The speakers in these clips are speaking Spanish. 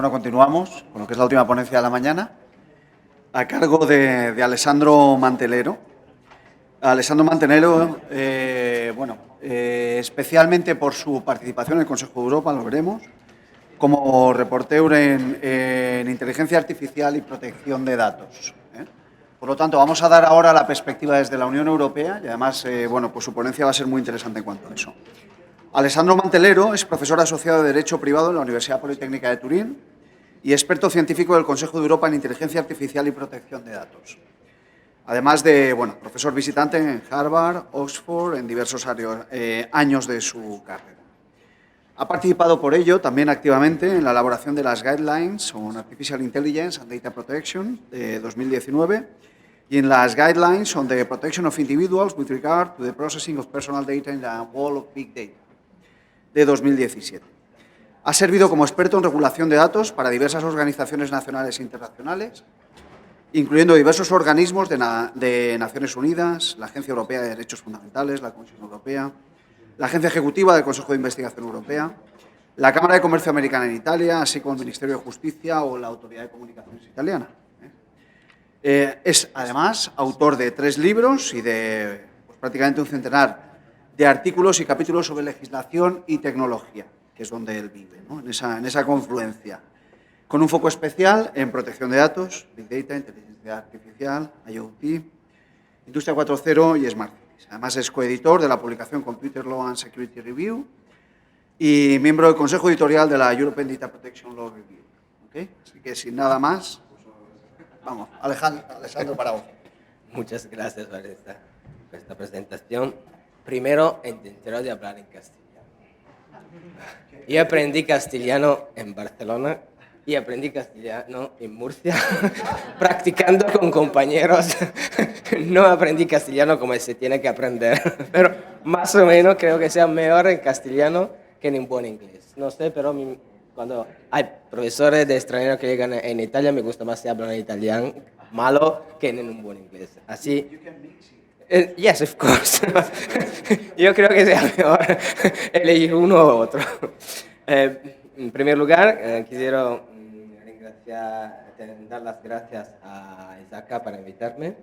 Bueno, continuamos con lo que es la última ponencia de la mañana, a cargo de Alessandro Mantelero. Alessandro Mantelero, especialmente por su participación en el Consejo de Europa, lo veremos, como reportero en inteligencia artificial y protección de datos. Por lo tanto, vamos a dar ahora la perspectiva desde la Unión Europea y además, pues su ponencia va a ser muy interesante en cuanto a eso. Alessandro Mantelero es profesor asociado de Derecho Privado en la Universidad Politécnica de Turín y experto científico del Consejo de Europa en Inteligencia Artificial y Protección de Datos. Además de, profesor visitante en Harvard, Oxford, en diversos años de su carrera. Ha participado por ello también activamente en la elaboración de las Guidelines on Artificial Intelligence and Data Protection de 2019 y en las Guidelines on the Protection of Individuals with regard to the Processing of Personal Data in the World of Big Data de 2017. Ha servido como experto en regulación de datos para diversas organizaciones nacionales e internacionales, incluyendo diversos organismos de Naciones Unidas, la Agencia Europea de Derechos Fundamentales, la Comisión Europea, la Agencia Ejecutiva del Consejo de Investigación Europea, la Cámara de Comercio Americana en Italia, así como el Ministerio de Justicia o la Autoridad de Comunicaciones italiana. Es, además, autor de 3 libros y de prácticamente un centenar de artículos y capítulos sobre legislación y tecnología, que es donde él vive, ¿no? en esa confluencia, con un foco especial en protección de datos, Big Data, inteligencia artificial, IoT, Industria 4.0 y Smart Cities. Además, es coeditor de la publicación Computer Law and Security Review y miembro del Consejo Editorial de la European Data Protection Law Review. ¿Okay? Así que, sin nada más, vamos, Alessandro, para vos. Muchas gracias por esta presentación. Primero, intentaré hablar en castellano. Yo aprendí castellano en Barcelona y aprendí castellano en Murcia, practicando con compañeros. No aprendí castellano como se tiene que aprender, pero más o menos creo que sea mejor en castellano que en buen inglés. No sé, pero cuando hay profesores de extranjeros que llegan en Italia, me gusta más si hablan en italiano malo que en un buen inglés. Así. Yes, of course. Yo creo que sea mejor elegir uno u otro. En primer lugar, quisiera dar las gracias a Isaac para invitarme,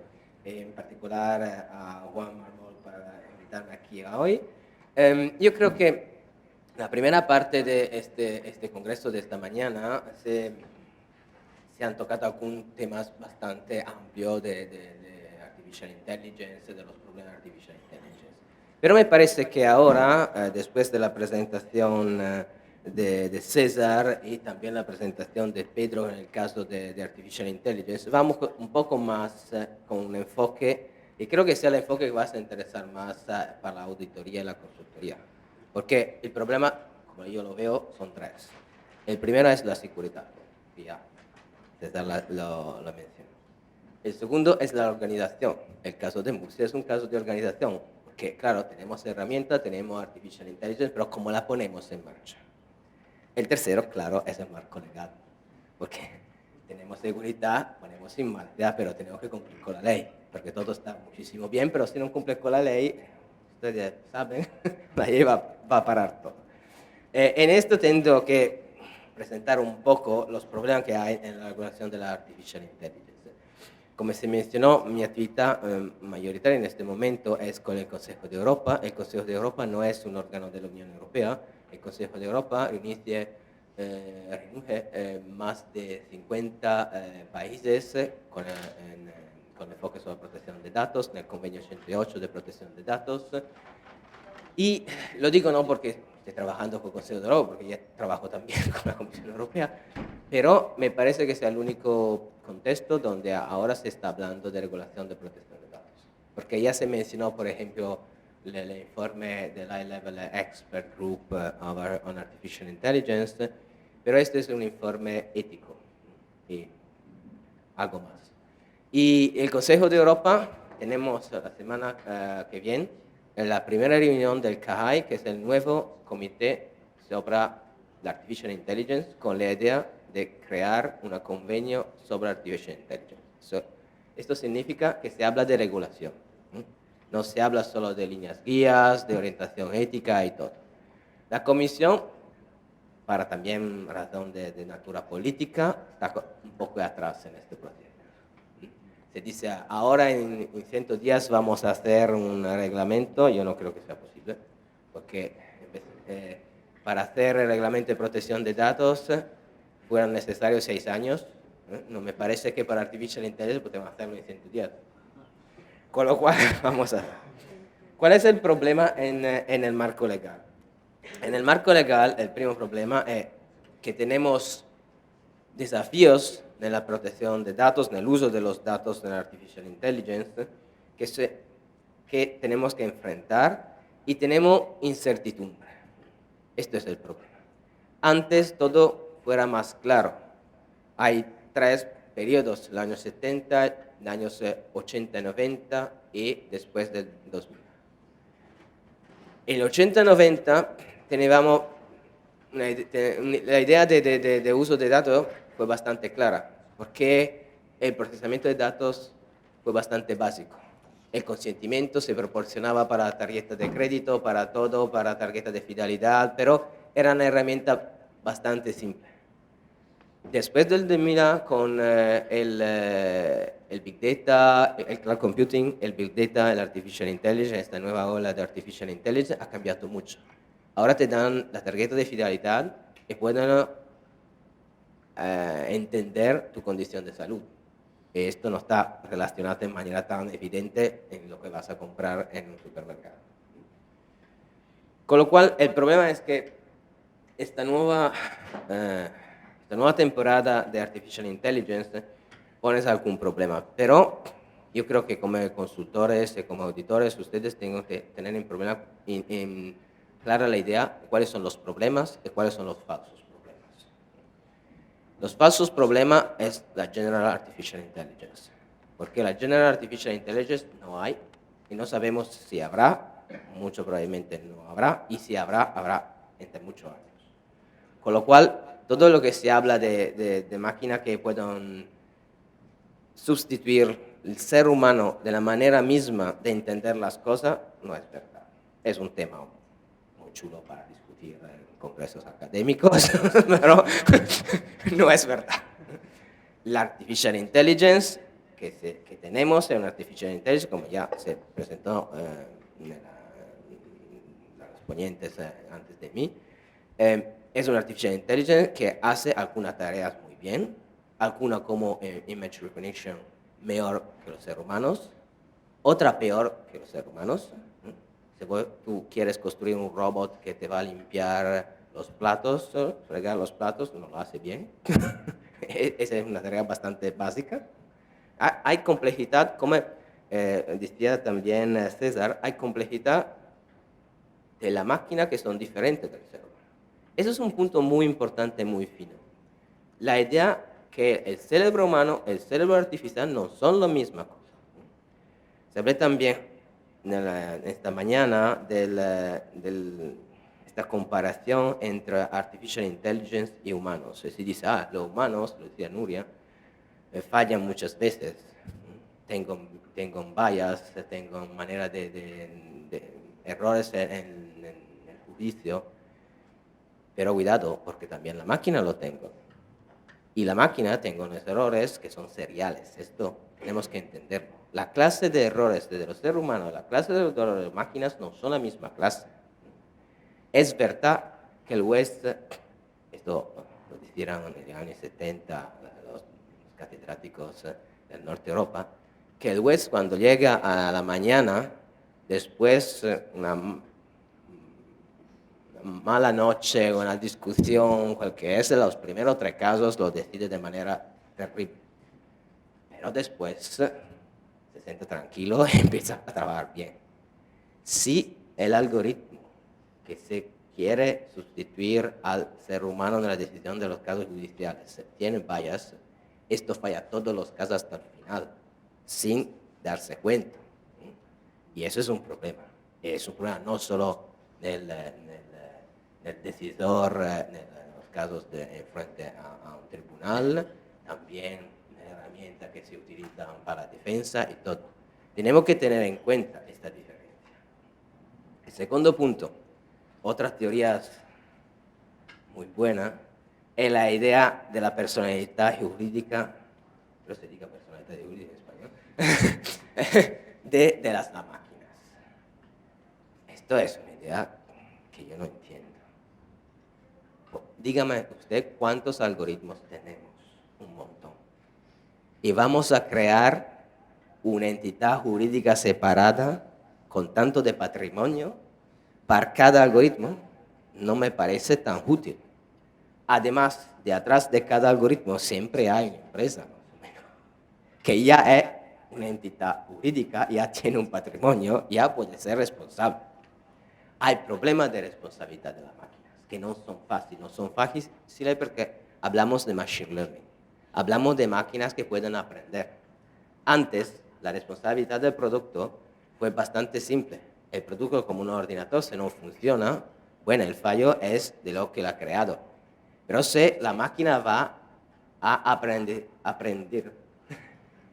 en particular a Juan Marmol para invitarme aquí hoy. Yo creo que la primera parte de este congreso de esta mañana se han tocado algunos temas bastante amplios de Artificial Intelligence, de los problemas de Artificial Intelligence. Pero me parece que ahora, después de la presentación de César y también la presentación de Pedro en el caso de Artificial Intelligence, vamos un poco más con un enfoque, y creo que sea el enfoque que va a interesar más para la auditoría y la consultoría. Porque el problema, como yo lo veo, son 3. El primero es la seguridad, que ya César lo mencionó. El segundo es la organización. El caso de Murcia es un caso de organización, porque claro, tenemos herramientas, tenemos Artificial Intelligence, pero ¿cómo la ponemos en marcha? El tercero, claro, es el marco legal, porque tenemos seguridad, ponemos en marcha, pero tenemos que cumplir con la ley, porque todo está muchísimo bien, pero si no cumple con la ley, ustedes saben, la ley va a parar todo. En esto tengo que presentar un poco los problemas que hay en la regulación de la Artificial Intelligence. Como se mencionó, mi actividad mayoritaria en este momento es con el Consejo de Europa. El Consejo de Europa no es un órgano de la Unión Europea. El Consejo de Europa reúne más de 50 países con enfoque sobre protección de datos, en el Convenio 108 de protección de datos. Y lo digo no porque esté trabajando con el Consejo de Europa, porque ya trabajo también con la Comisión Europea, pero me parece que es el único contexto donde ahora se está hablando de regulación de protección de datos. Porque ya se mencionó, por ejemplo, el informe del High Level Expert Group on Artificial Intelligence, pero este es un informe ético y algo más. Y el Consejo de Europa, tenemos la semana que viene, en la primera reunión del CAI, que es el nuevo comité sobre la Artificial Intelligence, con la idea de crear un convenio sobre Artificial Intelligence. Esto significa que se habla de regulación. No se habla solo de líneas guías, de orientación ética y todo. La Comisión para también razón de natura política, está un poco atrás en este proceso. Se dice, ahora en 100 días vamos a hacer un reglamento, yo no creo que sea posible, porque para hacer el reglamento de protección de datos fueron necesarios 6 años. No me parece que para Artificial Intelligence podemos hacerlo en 100 días. Con lo cual, vamos a ver. ¿Cuál es el problema en el marco legal? En el marco legal, el primer problema es que tenemos desafíos en la protección de datos, en el uso de los datos de la Artificial Intelligence, que tenemos que enfrentar y tenemos incertidumbre. Este es el problema. Antes todo fuera más claro. Hay 3 periodos, los años 70, los años 80 y 90 y después del 2000. En el 80-90 teníamos la idea de uso de datos fue bastante clara, porque el procesamiento de datos fue bastante básico. El consentimiento se proporcionaba para tarjetas de crédito, para todo, para tarjetas de fidelidad, pero era una herramienta bastante simple. Después del 2000, con el Big Data, el Cloud Computing, el Big Data, el Artificial Intelligence, esta nueva ola de Artificial Intelligence ha cambiado mucho. Ahora te dan la tarjeta de fidelidad y pueden entender tu condición de salud. Esto no está relacionado de manera tan evidente en lo que vas a comprar en un supermercado. Con lo cual, el problema es que esta nueva temporada de Artificial Intelligence pone algún problema, pero yo creo que como consultores y como auditores ustedes tienen que tener en clara la idea de cuáles son los problemas y cuáles son los falsos problemas. Los falsos problemas es la General Artificial Intelligence, porque la General Artificial Intelligence no hay y no sabemos si habrá, mucho probablemente no habrá, y si habrá, habrá entre muchos años. Con lo cual, todo lo que se habla de máquinas que puedan sustituir el ser humano de la manera misma de entender las cosas, no es verdad. Es un tema muy chulo para discutir en congresos académicos, pero no es verdad. La Artificial Intelligence que tenemos es una Artificial Intelligence, como ya se presentó los ponentes antes de mí, es una Artificial Intelligence que hace algunas tareas muy bien, algunas como Image Recognition mejor que los seres humanos, otra peor que los seres humanos. Si tú quieres construir un robot que te va a limpiar los platos, fregar los platos, no lo hace bien. Esa es una tarea bastante básica. Hay complejidad, como decía también César, hay complejidad de la máquina que son diferentes del ser humano. Eso es un punto muy importante, muy fino. La idea que el cerebro humano y el cerebro artificial no son la misma cosa. Se habló también esta mañana de esta comparación entre Artificial Intelligence y humanos. Se dice, los humanos, lo decía Nuria, fallan muchas veces. Tengo bias, tengo manera de errores en el juicio. Pero cuidado, porque también la máquina lo tengo. Y la máquina tengo unos errores que son seriales. Esto tenemos que entenderlo. La clase de errores de los seres humanos y la clase de errores de las máquinas no son la misma clase. Es verdad que el West, esto lo dijeron en los años 70 los catedráticos del norte de Europa, que el West cuando llega a la mañana, después una mala noche, una discusión, cualquier sea, los primeros 3 casos lo decide de manera terrible. Pero después se siente tranquilo y empieza a trabajar bien. Si el algoritmo que se quiere sustituir al ser humano en la decisión de los casos judiciales tiene bias, esto falla todos los casos hasta el final, sin darse cuenta. Y eso es un problema. Es un problema no solo del decisor en los casos frente a un tribunal, también la herramienta que se utiliza para la defensa y todo. Tenemos que tener en cuenta esta diferencia. El segundo punto, otras teorías muy buena, es la idea de la personalidad jurídica, pero se diga personalidad jurídica en español, de las máquinas. Esto es una idea que yo no entiendo. Dígame usted cuántos algoritmos tenemos. Un montón. Y vamos a crear una entidad jurídica separada con tanto de patrimonio para cada algoritmo. No me parece tan útil. Además, de atrás de cada algoritmo siempre hay una empresa, más o menos, que ya es una entidad jurídica, ya tiene un patrimonio, ya puede ser responsable. Hay problemas de responsabilidad de las máquinas que no son fáciles porque hablamos de machine learning, hablamos de máquinas que pueden aprender. Antes, la responsabilidad del producto fue bastante simple. El producto como un ordenador, si no funciona, bueno, el fallo es de lo que lo ha creado. Pero si la máquina va a aprender.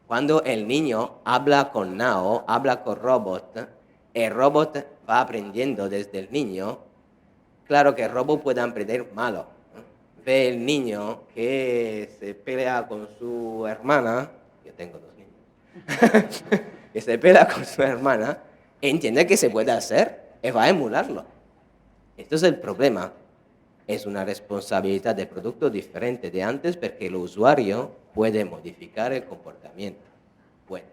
Cuando el niño habla con Nao, habla con robot, el robot va aprendiendo desde el niño. Claro que el robot puede aprender malo. Ve el niño que se pelea con su hermana, yo tengo 2 niños, que se pelea con su hermana, entiende que se puede hacer y va a emularlo. Esto es el problema. Es una responsabilidad del producto diferente de antes porque el usuario puede modificar el comportamiento. Bueno,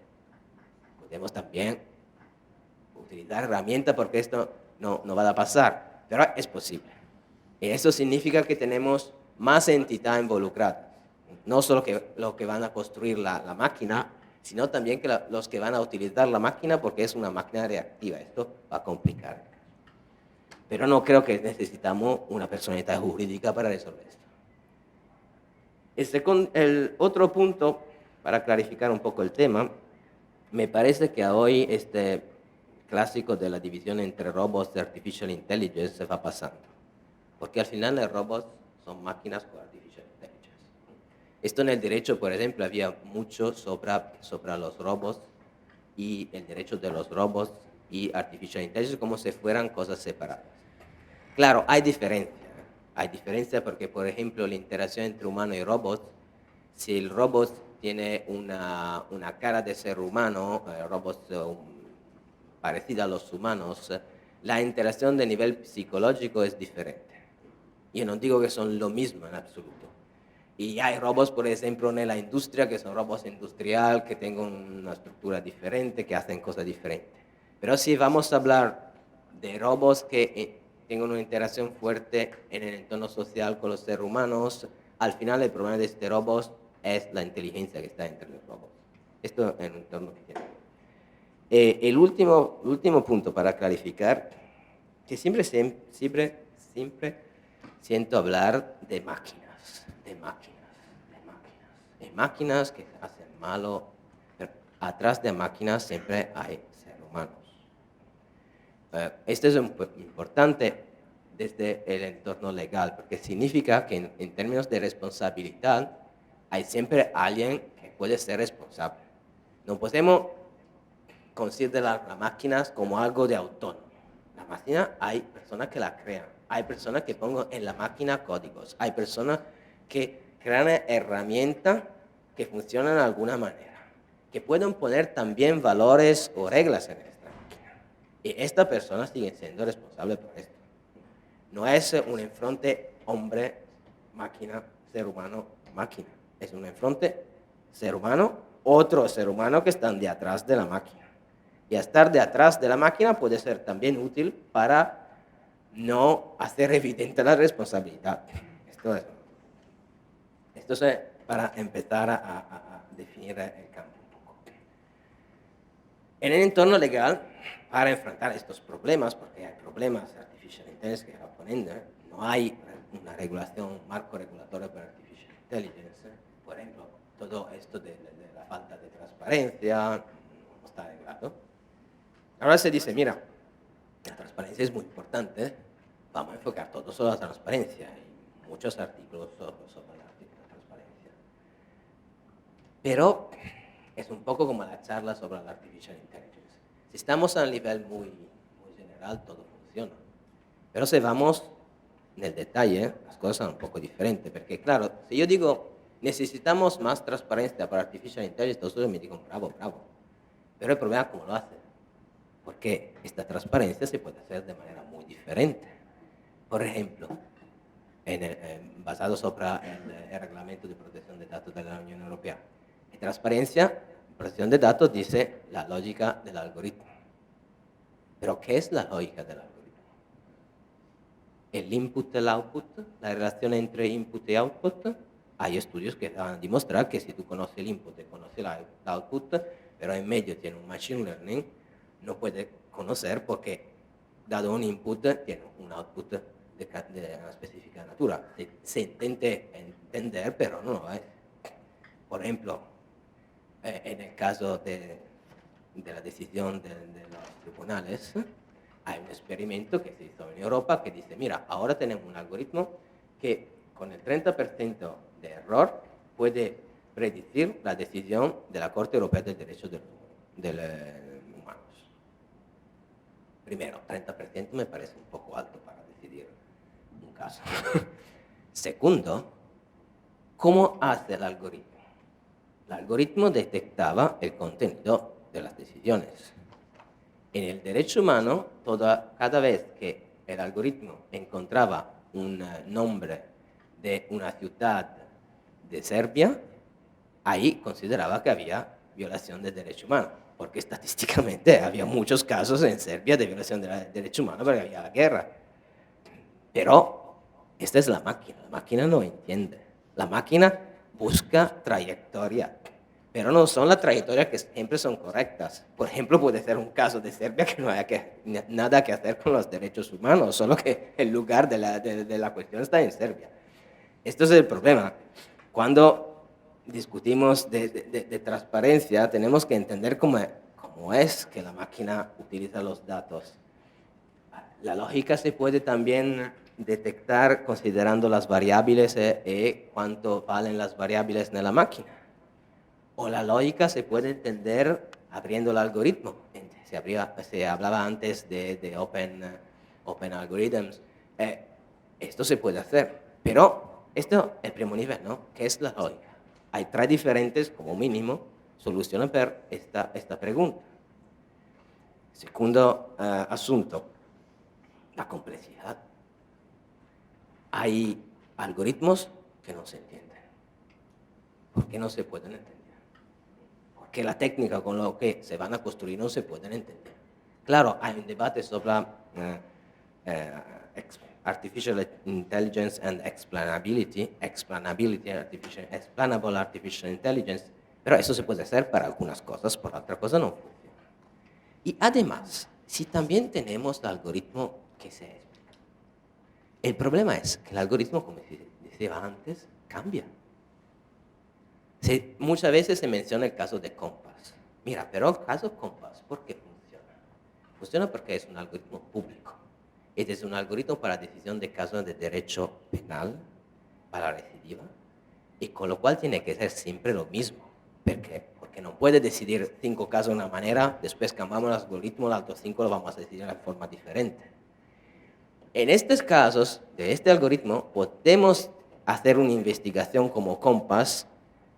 podemos también utilizar herramientas porque esto no va a pasar, pero es posible. Y eso significa que tenemos más entidades involucradas. No solo los que van a construir la máquina, sino también que los que van a utilizar la máquina porque es una máquina reactiva. Esto va a complicar. Pero no creo que necesitamos una personalidad jurídica para resolver esto. El otro punto, para clarificar un poco el tema, me parece que hoy este clásico de la división entre robots y artificial intelligence se va pasando. Porque al final los robots son máquinas con artificial intelligence. Esto en el derecho, por ejemplo, había mucho sobre los robots y el derecho de los robots y artificial intelligence como si fueran cosas separadas. Claro, hay diferencia. Hay diferencia porque, por ejemplo, la interacción entre humano y robot, si el robot tiene una cara de ser humano, robot parecida a los humanos, la interacción de nivel psicológico es diferente. Yo no digo que son lo mismo en absoluto. Y hay robots, por ejemplo, en la industria, que son robots industriales, que tienen una estructura diferente, que hacen cosas diferentes. Pero si vamos a hablar de robots que tengan una interacción fuerte en el entorno social con los seres humanos, al final el problema de este robot es la inteligencia que está entre los robots. Esto en el entorno que tiene. El último punto para clarificar, que siempre siento hablar de máquinas, de máquinas que hacen malo, pero atrás de máquinas siempre hay seres humanos. Esto es importante desde el entorno legal, porque significa que en términos de responsabilidad hay siempre alguien que puede ser responsable. No podemos considerar las máquinas como algo de autónomo. La máquina hay personas que la crean, hay personas que pongan en la máquina códigos, hay personas que crean herramientas que funcionan de alguna manera, que pueden poner también valores o reglas en esta máquina. Y estas personas siguen siendo responsables por esto. No es un enfrente hombre-máquina, ser humano-máquina. Es un enfrente ser humano, otro ser humano que están de atrás de la máquina. Y estar de atrás de la máquina puede ser también útil para no hacer evidente la responsabilidad. Esto es para empezar a definir el campo un poco. En el entorno legal, para enfrentar estos problemas, porque hay problemas de artificial intelligence que va poniendo, no hay una regulación, un marco regulatorio para artificial intelligence. Por ejemplo, todo esto de la falta de transparencia no está arreglado. Ahora se dice, mira, la transparencia es muy importante, vamos a enfocar todo sobre la transparencia. Hay muchos artículos sobre la transparencia. Pero es un poco como la charla sobre la artificial intelligence. Si estamos a un nivel muy general, todo funciona. Pero si vamos nel dettaglio las cosas son un poco diferentes, porque claro, si yo digo necesitamos más transparencia para Artificial Intelligence, todos me digan bravo, bravo, pero el problema es cómo lo hacen, porque esta transparencia se puede hacer de manera muy diferente. Por ejemplo, basado sobre el reglamento de protección de datos de la Unión Europea. En transparencia, protección de datos dice la lógica del algoritmo. Pero ¿qué es la lógica del algoritmo? El input y el output, la relación entre input y output. Hay estudios que van a demostrar que si tú conoces el input y conoces el output, pero en medio tiene un machine learning, no puede conocer porque dado un input tiene un output de una específica natura. Se intente entender, pero no lo es. Por ejemplo, en el caso de la decisión de los tribunales, hay un experimento que se hizo en Europa que dice, mira, ahora tenemos un algoritmo que con el 30% de error puede predecir la decisión de la Corte Europea de Derechos Humanos. Primero, 30% me parece un poco alto para decidir un caso. Segundo, ¿cómo hace el algoritmo? El algoritmo detectaba el contenido de las decisiones. En el derecho humano, cada vez que el algoritmo encontraba un nombre de una ciudad de Serbia, ahí consideraba que había violación del derecho humano, porque estadísticamente había muchos casos en Serbia de violación del derecho humano porque había la guerra. Pero esta es la máquina no entiende. La máquina busca trayectoria, pero no son las trayectorias que siempre son correctas. Por ejemplo, puede ser un caso de Serbia que no haya nada que hacer con los derechos humanos, solo que el lugar de la cuestión está en Serbia. Esto es el problema. Cuando discutimos de transparencia, tenemos que entender cómo es que la máquina utiliza los datos. La lógica se puede también detectar considerando las variables y cuánto valen las variables en la máquina. O la lógica se puede entender abriendo el algoritmo. Se hablaba antes de open algorithms. Esto se puede hacer, pero esto es el primer nivel, ¿no? ¿Qué es la lógica? Hay tres diferentes, como mínimo, soluciones para esta pregunta. Segundo asunto, la complejidad. Hay algoritmos que no se entienden. ¿Por qué no se pueden entender? Porque la técnica con la que se van a construir no se pueden entender. Claro, hay un debate sobre Artificial Intelligence and Explainability, Explainable Artificial Intelligence, pero eso se puede hacer para algunas cosas, por otra cosa no funciona. Y además, si también tenemos el algoritmo que se explica, el problema es que el algoritmo, como decía antes, cambia. Muchas veces se menciona el caso de Compass. Mira, pero el caso Compass, ¿por qué funciona? Funciona porque es un algoritmo público. Este es un algoritmo para decisión de casos de derecho penal, para recidiva, y con lo cual tiene que ser siempre lo mismo. ¿Por qué? Porque no puede decidir 5 casos de una manera, después cambiamos el algoritmo, los otros 5 lo vamos a decidir de forma diferente. En estos casos de este algoritmo podemos hacer una investigación como Compass,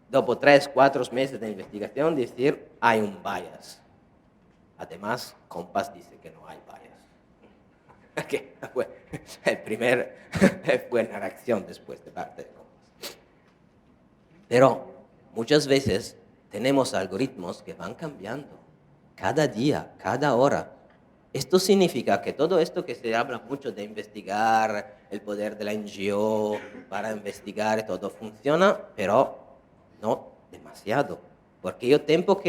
dopo 3, 4 meses de investigación decir hay un bias. Además, Compass dice que no hay bias. Que fue buena reacción después de parte de Compass. Pero muchas veces tenemos algoritmos que van cambiando cada día, cada hora. Esto significa que todo esto que se habla mucho de investigar, el poder de la NGO para investigar, todo funciona, pero no demasiado. Porque yo tengo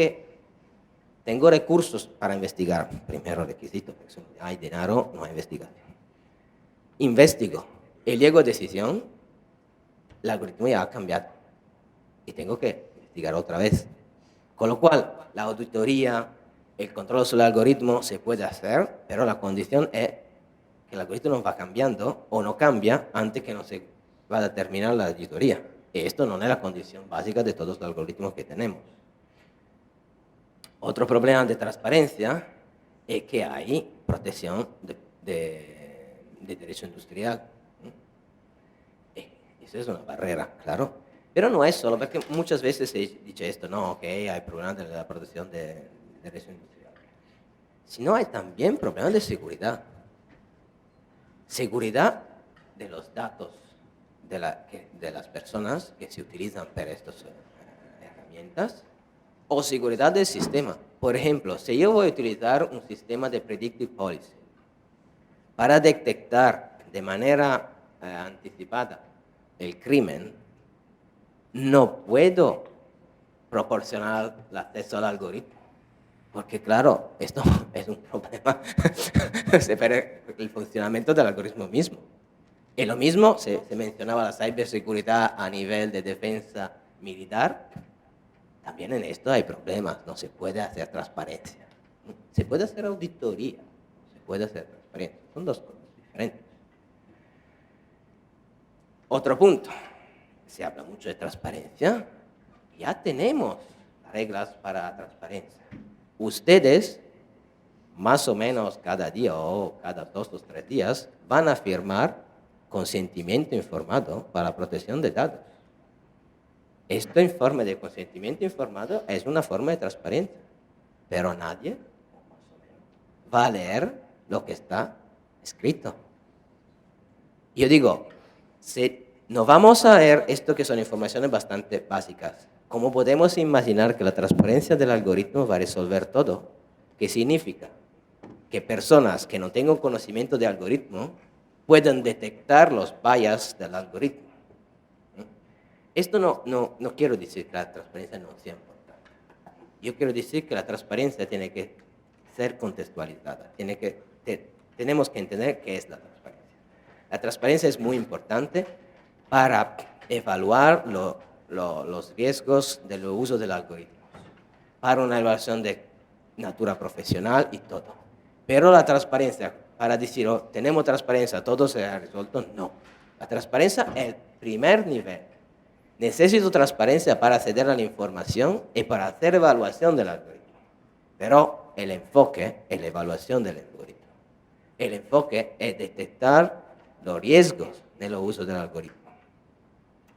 recursos para investigar. Primero requisito, porque si no hay dinero, no hay investigación. Investigo y llego a decisión, el algoritmo ya ha cambiado. Y tengo que investigar otra vez. Con lo cual, la auditoría, el control sobre el algoritmo se puede hacer, pero la condición es que el algoritmo no va cambiando o no cambia antes que no se va a terminar la auditoría. Y esto no es la condición básica de todos los algoritmos que tenemos. Otro problema de transparencia es que hay protección de derecho industrial. Esa es una barrera, claro. Pero no es solo, porque muchas veces se dice esto, no, ok, hay problemas de la protección de derechos industriales. Sino hay también problemas de seguridad. Seguridad de los datos de las personas que se utilizan para estas herramientas o seguridad del sistema. Por ejemplo, si yo voy a utilizar un sistema de predictive policy para detectar de manera anticipada el crimen, no puedo proporcionar el acceso al algoritmo. Porque claro, esto es un problema para el funcionamiento del algoritmo mismo. Y lo mismo, se mencionaba la ciberseguridad a nivel de defensa militar. También en esto hay problemas, no se puede hacer transparencia. Se puede hacer auditoría, se puede hacer transparencia. Son dos cosas diferentes. Otro punto, se habla mucho de transparencia. Ya tenemos reglas para la transparencia. Ustedes, más o menos cada día o cada 2 o 3 días, van a firmar consentimiento informado para la protección de datos. Este informe de consentimiento informado es una forma de transparencia, pero nadie va a leer lo que está escrito. Yo digo, si no vamos a ver esto que son informaciones bastante básicas, ¿cómo podemos imaginar que la transparencia del algoritmo va a resolver todo? ¿Qué significa? Que personas que no tengan conocimiento de algoritmo puedan detectar los bias del algoritmo. Esto no quiero decir que la transparencia no sea importante. Yo quiero decir que la transparencia tiene que ser contextualizada. Tenemos que entender qué es la transparencia. La transparencia es muy importante para evaluar los riesgos del uso del algoritmo, para una evaluación de natura profesional y todo. Pero la transparencia, para decir, oh, tenemos transparencia, todo se ha resuelto, no. La transparencia es el primer nivel. Necesito transparencia para acceder a la información y para hacer evaluación del algoritmo. Pero el enfoque es la evaluación del algoritmo. El enfoque es detectar los riesgos de los usos del algoritmo.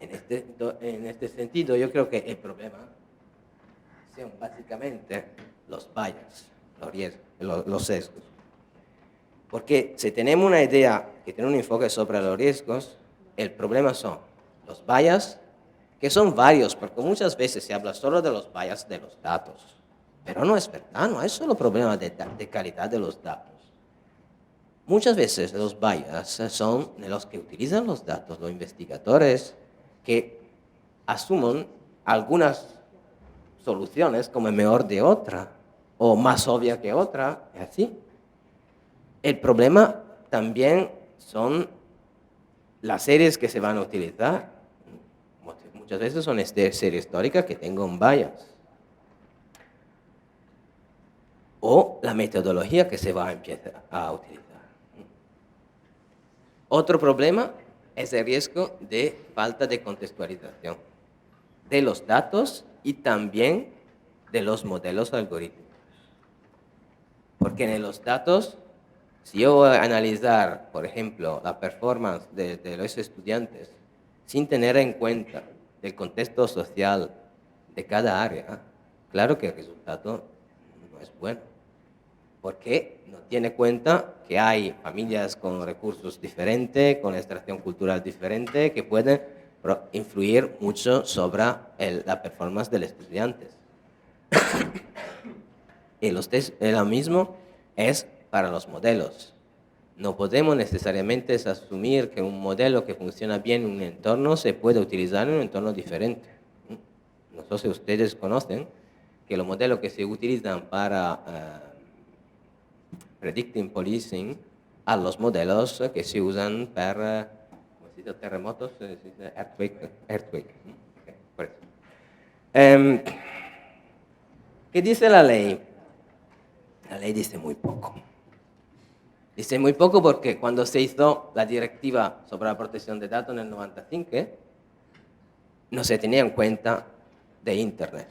En este sentido, yo creo que el problema son básicamente los bias, los riesgos, los sesgos. Porque si tenemos una idea que tiene un enfoque sobre los riesgos, el problema son los bias, que son varios, porque muchas veces se habla solo de los bias de los datos. Pero no es verdad, no hay solo problema de calidad de los datos. Muchas veces los bias son de los que utilizan los datos, los investigadores, que asumen algunas soluciones como mejor de otra, o más obvia que otra, y así. El problema también son las series que se van a utilizar. Muchas veces son series históricas que tengan un bias. O la metodología que se va a empezar a utilizar. Otro problema es el riesgo de falta de contextualización de los datos y también de los modelos algorítmicos. Porque en los datos, si yo voy a analizar, por ejemplo, la performance de los estudiantes sin tener en cuenta el contexto social de cada área, claro que el resultado no es bueno. Porque no tiene cuenta que hay familias con recursos diferentes, con extracción cultural diferente, que pueden influir mucho sobre la performance de los estudiantes. Y lo mismo es para los modelos. No podemos necesariamente asumir que un modelo que funciona bien en un entorno se puede utilizar en un entorno diferente. No sé si ustedes conocen que los modelos que se utilizan para predicting policing a los modelos que se usan para terremotos, earthquake. Okay, ¿qué dice la ley? La ley dice muy poco. Dice muy poco porque cuando se hizo la directiva sobre la protección de datos en el 95, no se tenía en cuenta de Internet.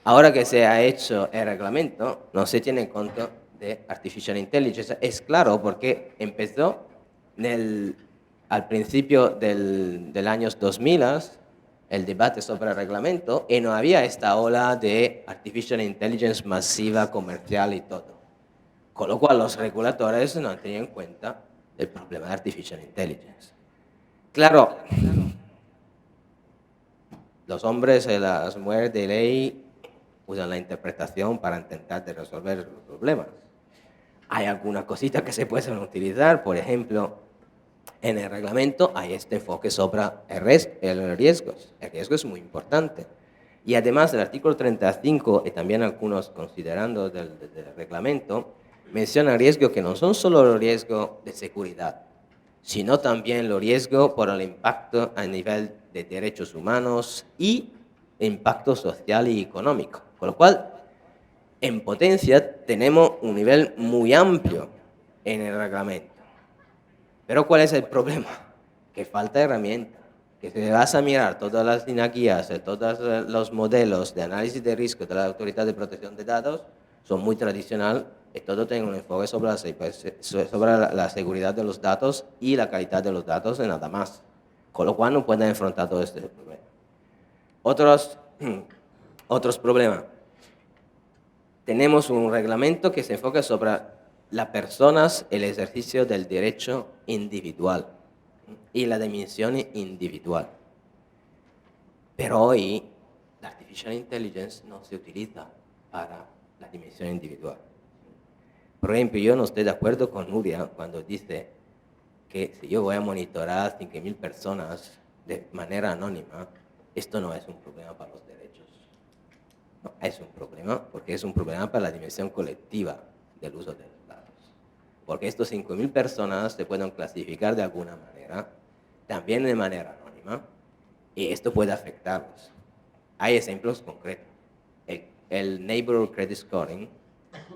Ahora que se ha hecho el reglamento, no se tiene en cuenta de Artificial Intelligence. Es claro porque empezó en el al principio del año 2000 el debate sobre el reglamento y no había esta ola de artificial intelligence masiva, comercial y todo. Con lo cual los reguladores no han tenido en cuenta el problema de artificial intelligence. Claro, los hombres y las mujeres de ley usan la interpretación para intentar de resolver los problemas. Hay algunas cositas que se pueden utilizar, por ejemplo, en el reglamento hay este enfoque sobre el riesgo. El riesgo es muy importante. Y además el artículo 35 y también algunos considerando del reglamento menciona riesgos que no son solo los riesgos de seguridad, sino también los riesgos por el impacto a nivel de derechos humanos y impacto social y económico. Con lo cual, en potencia tenemos un nivel muy amplio en el reglamento. Pero ¿cuál es el problema? Que falta herramienta. Que si vas a mirar todas las guías, todos los modelos de análisis de riesgo de la Autoridad de Protección de Datos son muy tradicionales y todo tiene un enfoque sobre la seguridad de los datos y la calidad de los datos y nada más. Con lo cual no pueden enfrentar todo este problema. Otros problemas. Tenemos un reglamento que se enfoca sobre las personas, el ejercicio del derecho individual y la dimensión individual. Pero hoy la artificial intelligence no se utiliza para la dimensión individual. Por ejemplo, yo no estoy de acuerdo con Nuria cuando dice que si yo voy a monitorar a 5.000 personas de manera anónima, esto no es un problema para los derechos. No, es un problema porque es un problema para la dimensión colectiva del uso de los datos. Porque estos 5.000 personas se pueden clasificar de alguna manera, también de manera anónima, y esto puede afectarlos. Hay ejemplos concretos. El Neighborhood Credit Scoring,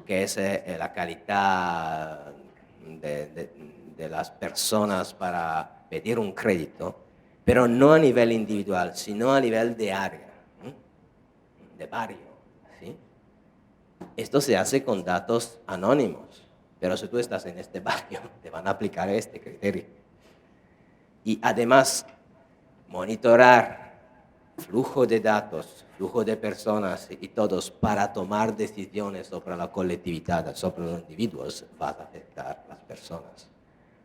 que es la calidad de las personas para pedir un crédito, pero no a nivel individual, sino a nivel de área, de barrio. ¿Sí? Esto se hace con datos anónimos, pero si tú estás en este barrio, te van a aplicar este criterio. Y además, monitorar flujo de datos, flujo de personas y todos para tomar decisiones sobre la colectividad, sobre los individuos, va a afectar a las personas.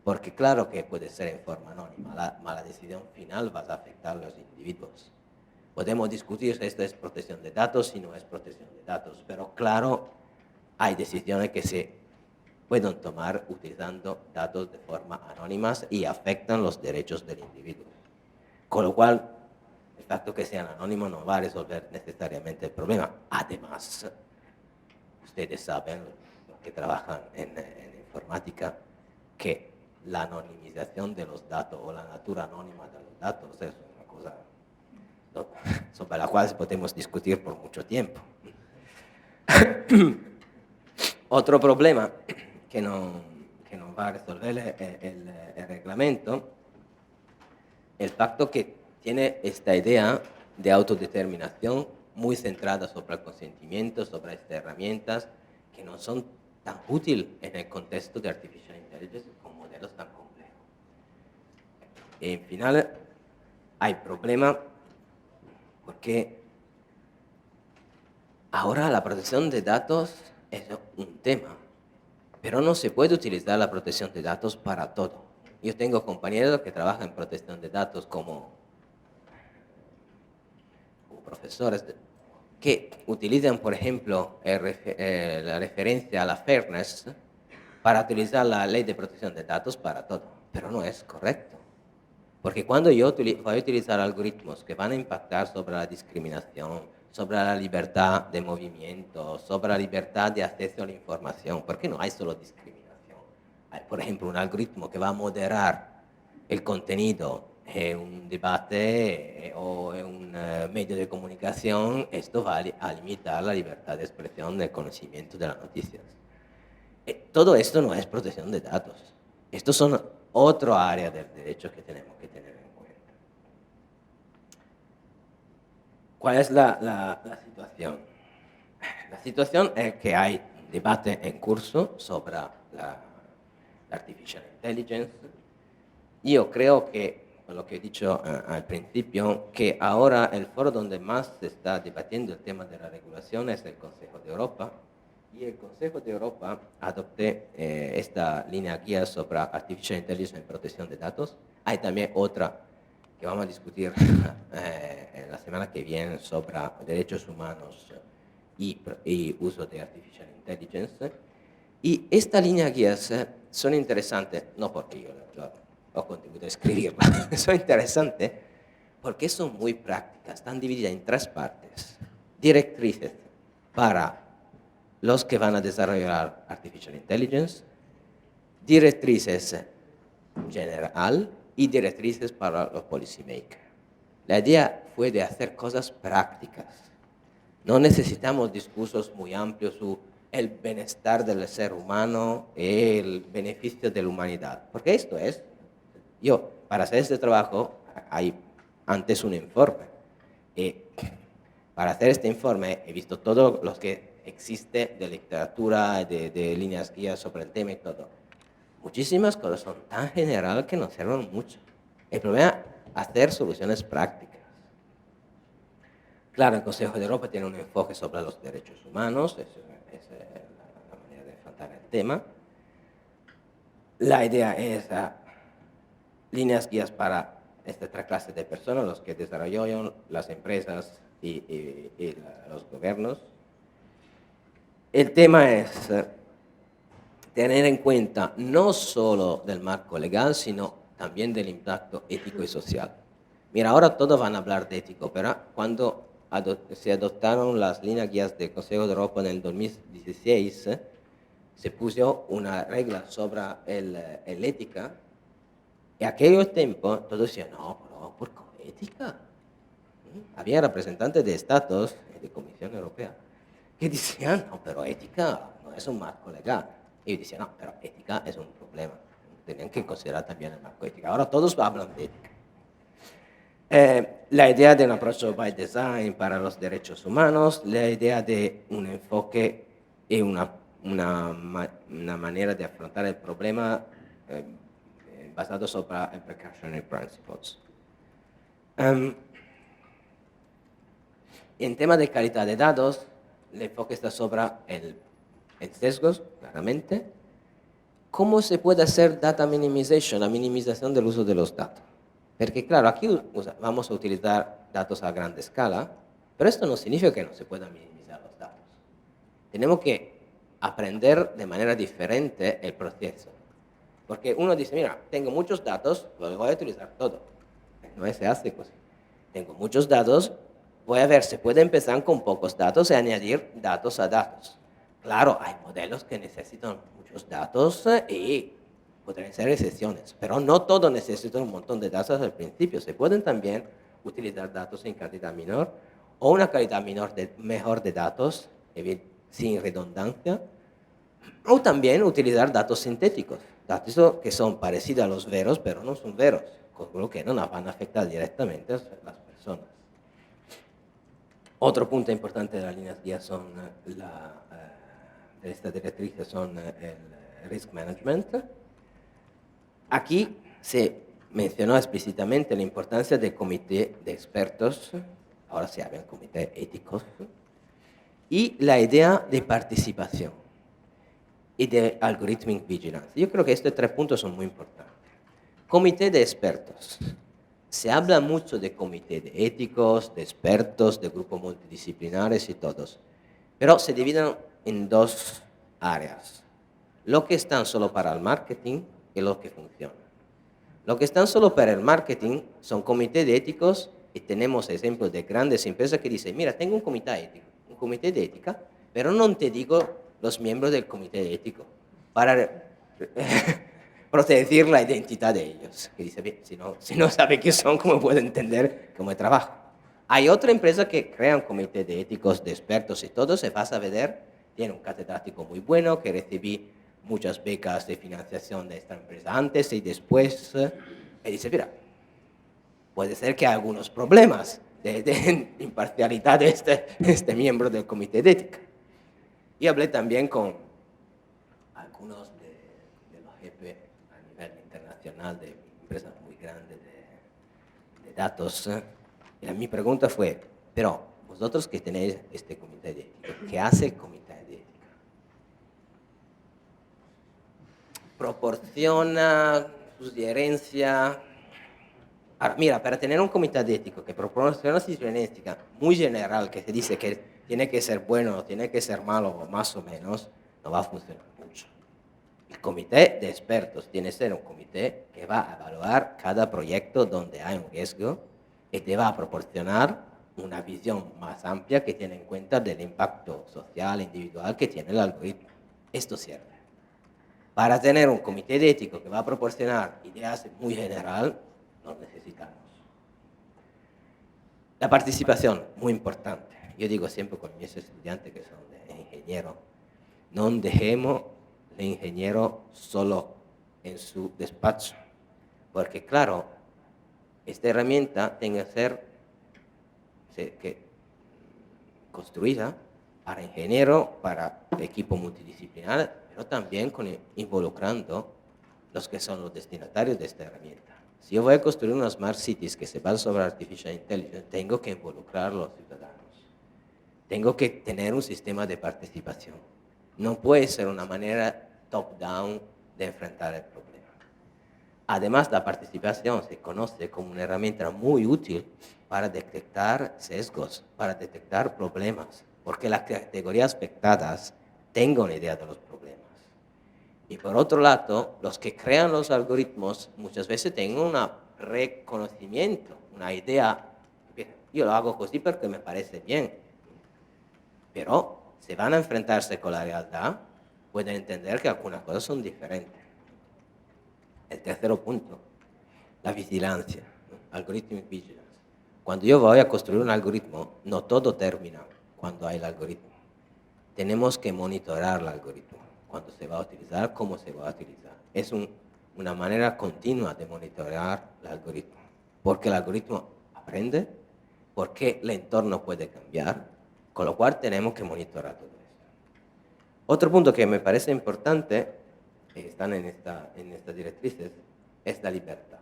Porque claro que puede ser en forma anónima, la decisión final va a afectar a los individuos. Podemos discutir si esto es protección de datos, si no es protección de datos, pero claro, hay decisiones que se pueden tomar utilizando datos de forma anónima y afectan los derechos del individuo. Con lo cual, el facto que sean anónimos no va a resolver necesariamente el problema. Además, ustedes saben, los que trabajan en informática, que la anonimización de los datos o la natura anónima de los datos es una cosa sobre la cual podemos discutir por mucho tiempo. Otro problema que no va a resolver el reglamento, el facto que tiene esta idea de autodeterminación muy centrada sobre el consentimiento, sobre estas herramientas que no son tan útiles en el contexto de Artificial Intelligence con modelos tan complejos. En final, hay problema porque ahora la protección de datos es un tema, pero no se puede utilizar la protección de datos para todo. Yo tengo compañeros que trabajan en protección de datos como profesores que utilizan, por ejemplo, la referencia a la fairness para utilizar la ley de protección de datos para todo, pero no es correcto. Porque cuando yo voy a utilizar algoritmos que van a impactar sobre la discriminación, sobre la libertad de movimiento, sobre la libertad de acceso a la información, porque no hay solo discriminación. Hay, por ejemplo, un algoritmo que va a moderar el contenido en un debate o en un medio de comunicación, esto va a limitar la libertad de expresión del conocimiento de las noticias. Todo esto no es protección de datos. Estos son otra área del derecho que tenemos que tener en cuenta. ¿Cuál es la situación? La situación es que hay un debate en curso sobre la artificial intelligence yo creo que, por lo que he dicho al principio, que ahora el foro donde más se está debatiendo el tema de la regulación es el Consejo de Europa. Y el Consejo de Europa adopté esta línea guía sobre Artificial Intelligence en protección de datos. Hay también otra que vamos a discutir en la semana que viene sobre derechos humanos y uso de Artificial Intelligence. Y estas líneas guías son interesantes, no porque yo lo contribuido a escribirlas, son interesantes porque son muy prácticas, están divididas en 3 partes. Directrices para los que van a desarrollar Artificial Intelligence, directrices general y directrices para los policymakers. La idea fue de hacer cosas prácticas. No necesitamos discursos muy amplios sobre el bienestar del ser humano y el beneficio de la humanidad. Porque esto es, yo para hacer este trabajo hay antes un informe. Y para hacer este informe he visto todo lo que existe de literatura, de líneas guías sobre el tema y todo. Muchísimas cosas son tan generales que no sirven mucho. El problema es hacer soluciones prácticas. Claro, el Consejo de Europa tiene un enfoque sobre los derechos humanos, es la manera de enfrentar el tema. La idea es líneas guías para estas 3 clases de personas, los que desarrollan, las empresas y los gobiernos. El tema es tener en cuenta no solo del marco legal, sino también del impacto ético y social. Mira, ahora todos van a hablar de ético, pero cuando se adoptaron las líneas guías del Consejo de Europa en el 2016, se puso una regla sobre el ética, y en aquel tiempo todos decían, no, pero ¿por qué ética? Había representantes de estados y de Comisión Europea que decían, no, pero ética no es un marco legal. Y yo decía, no, pero ética es un problema. Tenían que considerar también el marco ético. Ahora todos hablan de ética. La idea de un approach by design para los derechos humanos, la idea de un enfoque y una manera de afrontar el problema basado sobre el precautionary principles. En tema de calidad de datos, el enfoque está sobre el sesgos, claramente. ¿Cómo se puede hacer data minimization, la minimización del uso de los datos? Porque claro, aquí vamos a utilizar datos a gran escala, pero esto no significa que no se puedan minimizar los datos. Tenemos que aprender de manera diferente el proceso. Porque uno dice, mira, tengo muchos datos, los voy a utilizar todo. No se hace así. Tengo muchos datos, voy a ver, se puede empezar con pocos datos y añadir datos a datos. Claro, hay modelos que necesitan muchos datos y podrían ser excepciones, pero no todo necesita un montón de datos al principio. Se pueden también utilizar datos en cantidad menor o una calidad mejor de datos, sin redundancia, o también utilizar datos sintéticos, datos que son parecidos a los veros, pero no son veros, con lo que no nos van a afectar directamente a las personas. Otro punto importante de las líneas guías son de esta directriz son el risk management. Aquí se mencionó explícitamente la importancia del comité de expertos, ahora se llaman comités éticos, y la idea de participación y de algorithmic vigilance. Yo creo que estos 3 puntos son muy importantes. Comité de expertos. Se habla mucho de comité de éticos, de expertos, de grupos multidisciplinares y todos, pero se dividen en 2 áreas. Los que están solo para el marketing y los que funcionan. Los que están solo para el marketing son comités de éticos y tenemos ejemplos de grandes empresas que dicen, mira, tengo un comité de ética, pero no te digo los miembros del comité de ético para proteger la identidad de ellos. Que dice, bien, si no sabe qué son, ¿cómo puede entender cómo trabajo? Hay otra empresa que crea un comité de éticos, de expertos y todo, se pasa a ver, tiene un catedrático muy bueno que recibí muchas becas de financiación de esta empresa antes y después, y dice, mira, puede ser que hay algunos problemas de imparcialidad de este miembro del comité de ética. Y hablé también con algunos de los jefes a nivel internacional de empresas datos. Y mi pregunta fue, pero vosotros que tenéis este comité de ética, ¿qué hace el comité de ética? Proporciona sugerencia. Ahora, mira, para tener un comité de ético que proporciona sugerencia muy general, que se dice que tiene que ser bueno, tiene que ser malo, o más o menos, no va a funcionar mucho. El comité de expertos tiene que ser un comité que va a evaluar cada proyecto donde hay un riesgo y te va a proporcionar una visión más amplia que tiene en cuenta del impacto social, individual que tiene el algoritmo. Esto sirve. Para tener un comité de ético que va a proporcionar ideas muy general, lo necesitamos. La participación, muy importante. Yo digo siempre con mis estudiantes que son de ingeniero, no dejemos el ingeniero solo en su despacho, porque claro, esta herramienta tiene que ser construida para ingeniero, para equipo multidisciplinar, pero también involucrando los que son los destinatarios de esta herramienta. Si yo voy a construir unas Smart Cities que se basan sobre Artificial Intelligence, tengo que involucrar a los ciudadanos. Tengo que tener un sistema de participación. No puede ser una manera top-down de enfrentar el problema. Además, la participación se conoce como una herramienta muy útil para detectar sesgos, para detectar problemas, porque las categorías afectadas tengan una idea de los problemas. Y por otro lado, los que crean los algoritmos muchas veces tienen un reconocimiento, una idea, yo lo hago así porque me parece bien, pero si van a enfrentarse con la realidad, pueden entender que algunas cosas son diferentes. El tercer punto, la vigilancia, ¿no? Algorithmic vigilance. Cuando yo voy a construir un algoritmo, no todo termina cuando hay el algoritmo. Tenemos que monitorar el algoritmo, cuando se va a utilizar, cómo se va a utilizar. Es una manera continua de monitorear el algoritmo, porque el algoritmo aprende, porque el entorno puede cambiar, con lo cual tenemos que monitorar todo esto. Otro punto que me parece importante, están en estas directrices, es la libertad.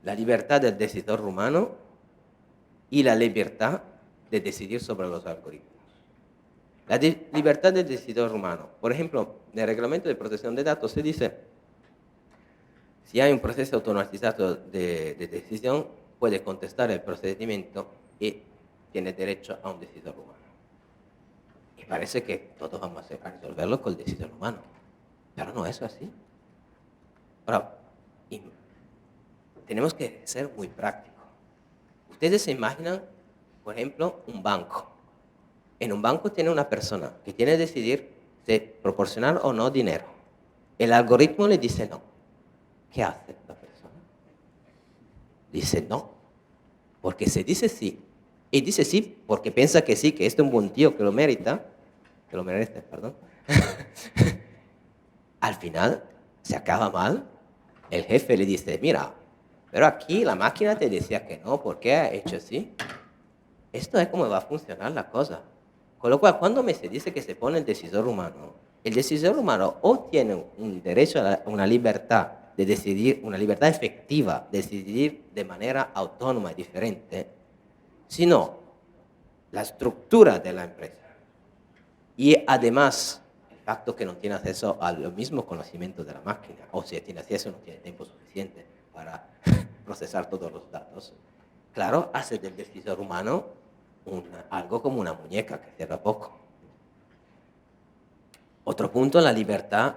La libertad del decisor humano y la libertad de decidir sobre los algoritmos. La libertad del decidor humano. Por ejemplo, en el reglamento de protección de datos se dice, si hay un proceso automatizado de decisión, puede contestar el procedimiento y tiene derecho a un decidor humano. Y parece que todos vamos a resolverlo con el decidor humano. Pero no es así. Ahora, tenemos que ser muy prácticos. Ustedes se imaginan, por ejemplo, un banco. En un banco tiene una persona que tiene que decidir si proporcionar o no dinero. El algoritmo le dice no. ¿Qué hace la persona? Dice no, porque se dice sí. Y dice sí porque piensa que sí, que este es un buen tío que lo merece, perdón. Al final, se acaba mal. El jefe le dice, mira, pero aquí la máquina te decía que no, ¿por qué ha hecho así? Esto es como va a funcionar la cosa. Con lo cual, cuando se dice que se pone el decisor humano o tiene un derecho a una libertad de decidir, una libertad efectiva de decidir de manera autónoma y diferente, sino la estructura de la empresa. Y además, el facto que no tiene acceso a los mismos conocimientos de la máquina, o si tiene acceso no tiene tiempo suficiente para procesar todos los datos, claro, hace del decisor humano algo como una muñeca que cierra poco. Otro punto, la libertad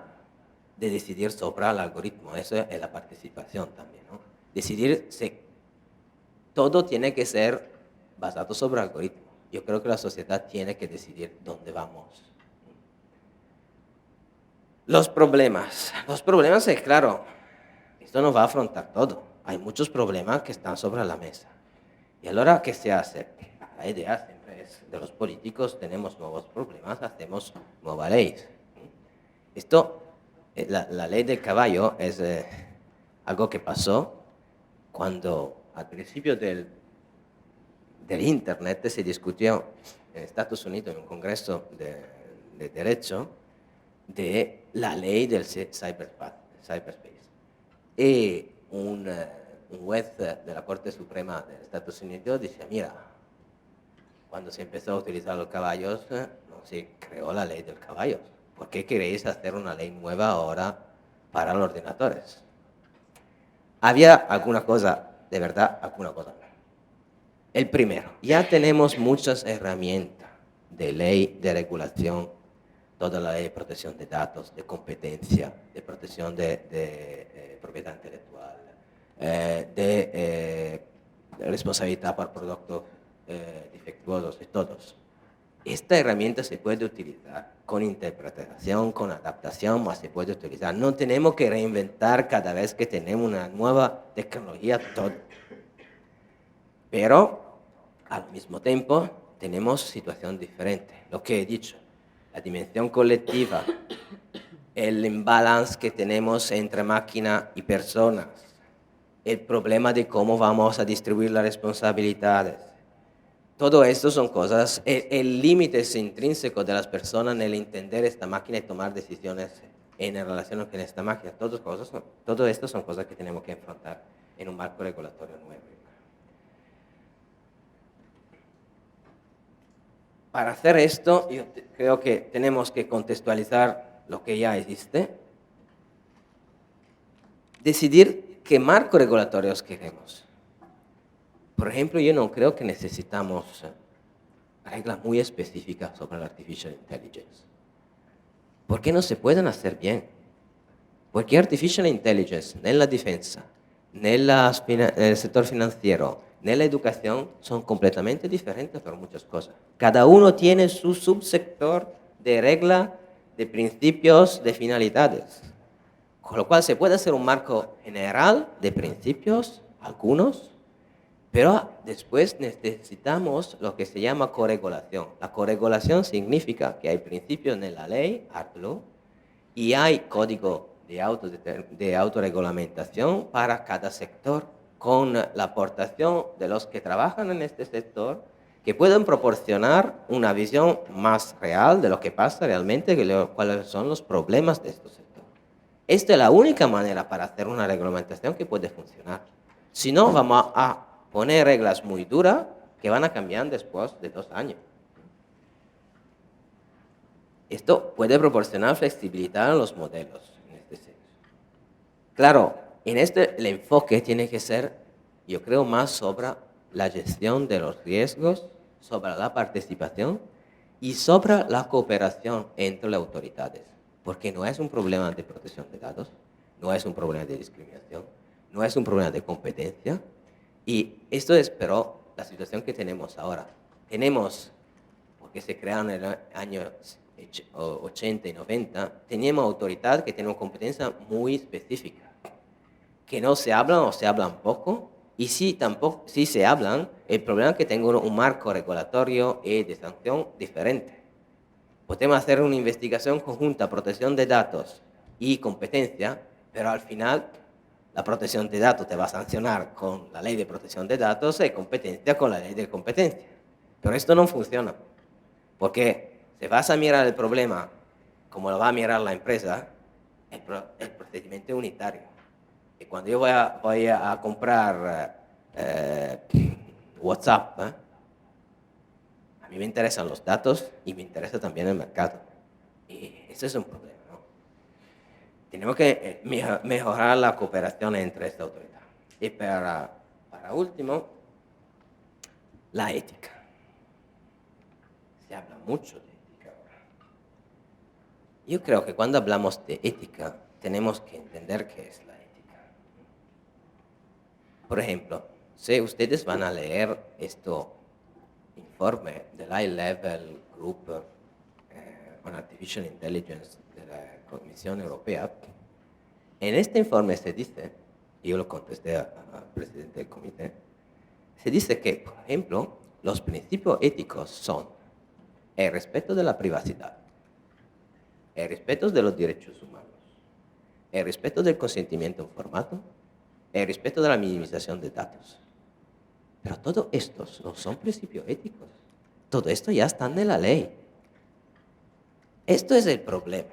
de decidir sobre el algoritmo. Eso es la participación también, ¿no? Decidir si todo tiene que ser basado sobre el algoritmo. Yo creo que la sociedad tiene que decidir dónde vamos. Los problemas. Los problemas es claro, esto no va a afrontar todo. Hay muchos problemas que están sobre la mesa. Y ahora, ¿qué se hace? La idea siempre es, de los políticos, tenemos nuevos problemas, hacemos nuevas leyes. Esto, la ley del caballo es algo que pasó cuando al principio del Internet se discutió en Estados Unidos, en un congreso de derecho, de la ley del cyberspace. Y un un juez de la Corte Suprema de Estados Unidos dice, mira, cuando se empezó a utilizar los caballos, no se creó la ley del caballo. ¿Por qué queréis hacer una ley nueva ahora para los ordenadores? Había alguna cosa, de verdad, alguna cosa. El primero, ya tenemos muchas herramientas de ley, de regulación, toda la ley de protección de datos, de competencia, de protección de propiedad intelectual, de responsabilidad por productos defectuosos, de todos. Esta herramienta se puede utilizar con interpretación, con adaptación, más se puede utilizar. No tenemos que reinventar cada vez que tenemos una nueva tecnología todo. Pero al mismo tiempo tenemos situación diferente. Lo que he dicho, la dimensión colectiva, el imbalance que tenemos entre máquina y personas, el problema de cómo vamos a distribuir las responsabilidades. Todo esto son cosas, el límite intrínseco de las personas en el entender esta máquina y tomar decisiones en relación con esta máquina. Todo esto son cosas que tenemos que enfrentar en un marco regulatorio nuevo. Para hacer esto, yo creo que tenemos que contextualizar lo que ya existe, decidir qué marco regulatorio queremos. Por ejemplo, yo no creo que necesitamos reglas muy específicas sobre la Artificial Intelligence. ¿Por qué no se pueden hacer bien? Porque Artificial Intelligence, en la defensa, en el sector financiero, en la educación, son completamente diferentes por muchas cosas. Cada uno tiene su subsector de regla, de principios, de finalidades. Con lo cual se puede hacer un marco general de principios, algunos, pero después necesitamos lo que se llama corregulación. La corregulación significa que hay principios en la ley, ARTLO, y hay código de autorregulamentación para cada sector, con la aportación de los que trabajan en este sector, que pueden proporcionar una visión más real de lo que pasa realmente, cuáles son los problemas de estos sectores. Esta es la única manera para hacer una reglamentación que puede funcionar. Si no, vamos a poner reglas muy duras que van a cambiar después de 2 años. Esto puede proporcionar flexibilidad en los modelos, en este senso. Claro, el enfoque tiene que ser, yo creo, más sobre la gestión de los riesgos, sobre la participación y sobre la cooperación entre las autoridades. Porque no es un problema de protección de datos, no es un problema de discriminación, no es un problema de competencia. Y esto es, pero, la situación que tenemos ahora. Tenemos, porque se crearon en el año 80 y 90, teníamos autoridades que tienen una competencia muy específica, que no se hablan o se hablan poco, y si se hablan, el problema es que tengo un marco regulatorio y de sanción diferente. Podemos hacer una investigación conjunta, protección de datos y competencia, pero al final la protección de datos te va a sancionar con la ley de protección de datos y competencia con la ley de competencia. Pero esto no funciona, porque si vas a mirar el problema como lo va a mirar la empresa, el procedimiento es unitario. Y cuando yo voy a comprar WhatsApp, a mí me interesan los datos y me interesa también el mercado. Y ese es un problema, ¿no? Tenemos que mejorar la cooperación entre estas autoridades. Y para último, la ética. Se habla mucho de ética ahora. Yo creo que cuando hablamos de ética, tenemos que entender qué es la ética. Por ejemplo, si ustedes van a leer informe del High Level Group on Artificial Intelligence de la Comisión Europea, en este informe se dice, y yo lo contesté al presidente del comité, se dice que, por ejemplo, los principios éticos son el respeto de la privacidad, el respeto de los derechos humanos, el respeto del consentimiento informado, el respeto de la minimización de datos. Pero todos estos no son principios éticos. Todo esto ya está en la ley. Esto es el problema,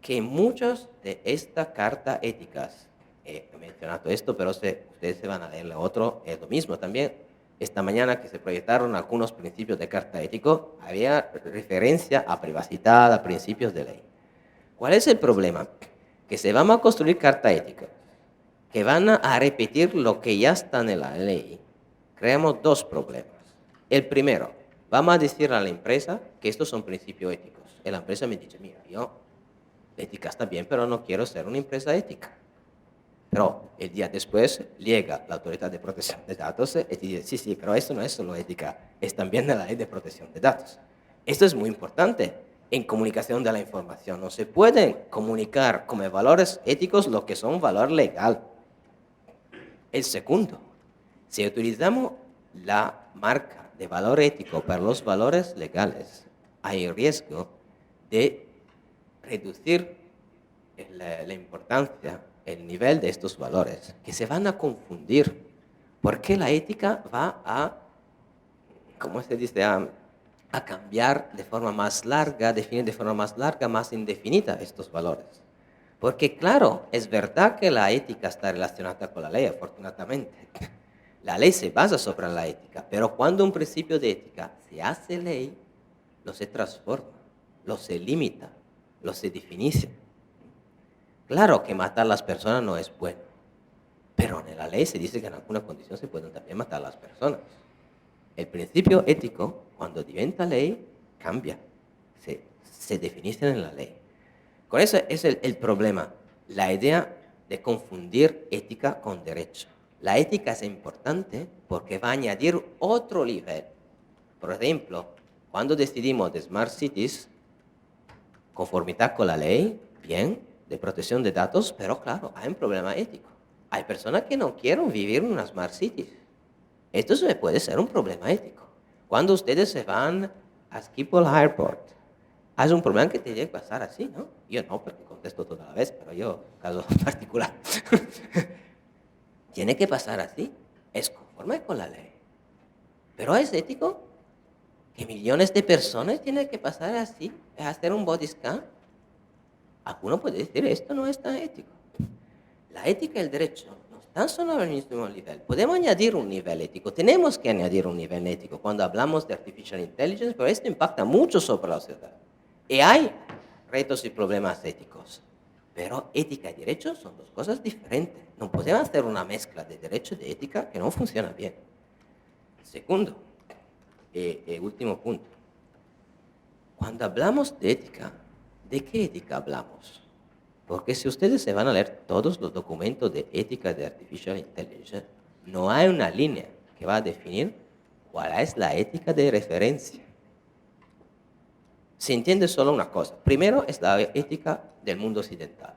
que muchas de estas cartas éticas he mencionado esto, pero ustedes se van a leer lo otro, es lo mismo también. Esta mañana que se proyectaron algunos principios de carta ético, había referencia a privacidad, a principios de ley. ¿Cuál es el problema? Que se van a construir carta ética, que van a repetir lo que ya está en la ley. Creamos dos problemas. El primero, vamos a decir a la empresa que estos son principios éticos. Y la empresa me dice, mira, yo, ética está bien, pero no quiero ser una empresa ética. Pero el día después llega la Autoridad de Protección de Datos y dice, sí, sí, pero esto no es solo ética, es también de la Ley de Protección de Datos. Esto es muy importante en comunicación de la información. No se pueden comunicar como valores éticos lo que son valor legal. El segundo, si utilizamos la marca de valor ético para los valores legales, hay riesgo de reducir la importancia, el nivel de estos valores, que se van a confundir, porque la ética va a, ¿cómo se dice?, a cambiar de forma más larga, definir de forma más larga, más indefinida estos valores. Porque claro, es verdad que la ética está relacionada con la ley, afortunadamente. La ley se basa sobre la ética, pero cuando un principio de ética se hace ley, lo se transforma, lo se limita, lo se define. Claro que matar a las personas no es bueno, pero en la ley se dice que en alguna condición se pueden también matar a las personas. El principio ético, cuando diventa ley, cambia, se define en la ley. Con eso es el problema, la idea de confundir ética con derecho. La ética es importante porque va a añadir otro nivel. Por ejemplo, cuando decidimos de Smart Cities, conformidad con la ley, bien, de protección de datos, pero claro, hay un problema ético. Hay personas que no quieren vivir en una Smart Cities. Esto puede ser un problema ético. Cuando ustedes se van a Schiphol Airport, hay un problema que tiene que pasar así, ¿no? Yo no, porque contesto toda la vez, pero yo, caso particular. Tiene que pasar así. Es conforme con la ley. Pero es ético que millones de personas tienen que pasar así, hacer un body scan. Alguno puede decir, esto no es tan ético. La ética y el derecho no están solo al mismo nivel. Podemos añadir un nivel ético. Tenemos que añadir un nivel ético cuando hablamos de Artificial Intelligence, pero esto impacta mucho sobre la sociedad. Y hay retos y problemas éticos. Pero ética y derecho son dos cosas diferentes. No podemos hacer una mezcla de derecho y de ética que no funciona bien. Segundo, último punto. Cuando hablamos de ética, ¿de qué ética hablamos? Porque si ustedes se van a leer todos los documentos de ética de Artificial Intelligence, no hay una línea que va a definir cuál es la ética de referencia. Se entiende solo una cosa. Primero es la ética del mundo occidental.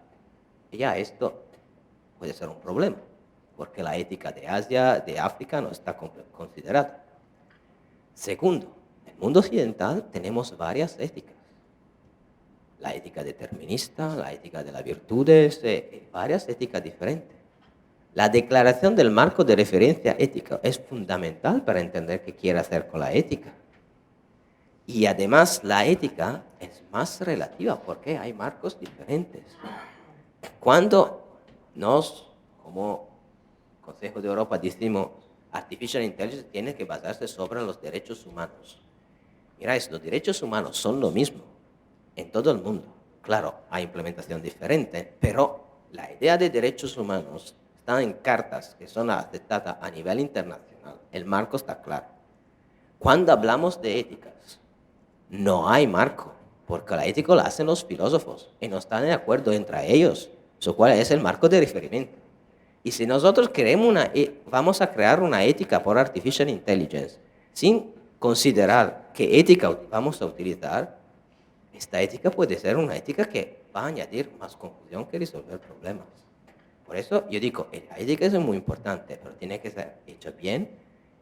Y ya esto puede ser un problema, porque la ética de Asia, de África, no está considerada. Segundo, en el mundo occidental tenemos varias éticas. La ética determinista, la ética de las virtudes, varias éticas diferentes. La declaración del marco de referencia ética es fundamental para entender qué quiere hacer con la ética. Y además la ética es más relativa porque hay marcos diferentes. Cuando nos, como Consejo de Europa, decimos Artificial Intelligence tiene que basarse sobre los derechos humanos. Miráis, los derechos humanos son lo mismo en todo el mundo. Claro, hay implementación diferente, pero la idea de derechos humanos está en cartas que son aceptadas a nivel internacional. El marco está claro. Cuando hablamos de éticas, no hay marco, porque la ética la hacen los filósofos y no están de acuerdo entre ellos. ¿Cuál es el marco de referimiento? Y si nosotros queremos vamos a crear una ética por Artificial Intelligence sin considerar qué ética vamos a utilizar, esta ética puede ser una ética que va a añadir más confusión que resolver problemas. Por eso yo digo, la ética es muy importante, pero tiene que ser hecha bien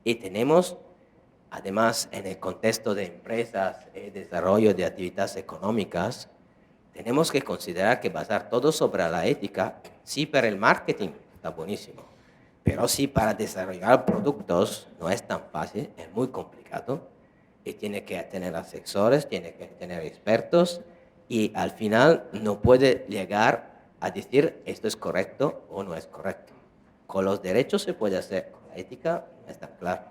y tenemos, además, en el contexto de empresas, desarrollo de actividades económicas, tenemos que considerar que basar todo sobre la ética, sí, para el marketing está buenísimo, pero sí para desarrollar productos no es tan fácil, es muy complicado y tiene que tener asesores, tiene que tener expertos y al final no puede llegar a decir esto es correcto o no es correcto. Con los derechos se puede hacer, con la ética no está claro.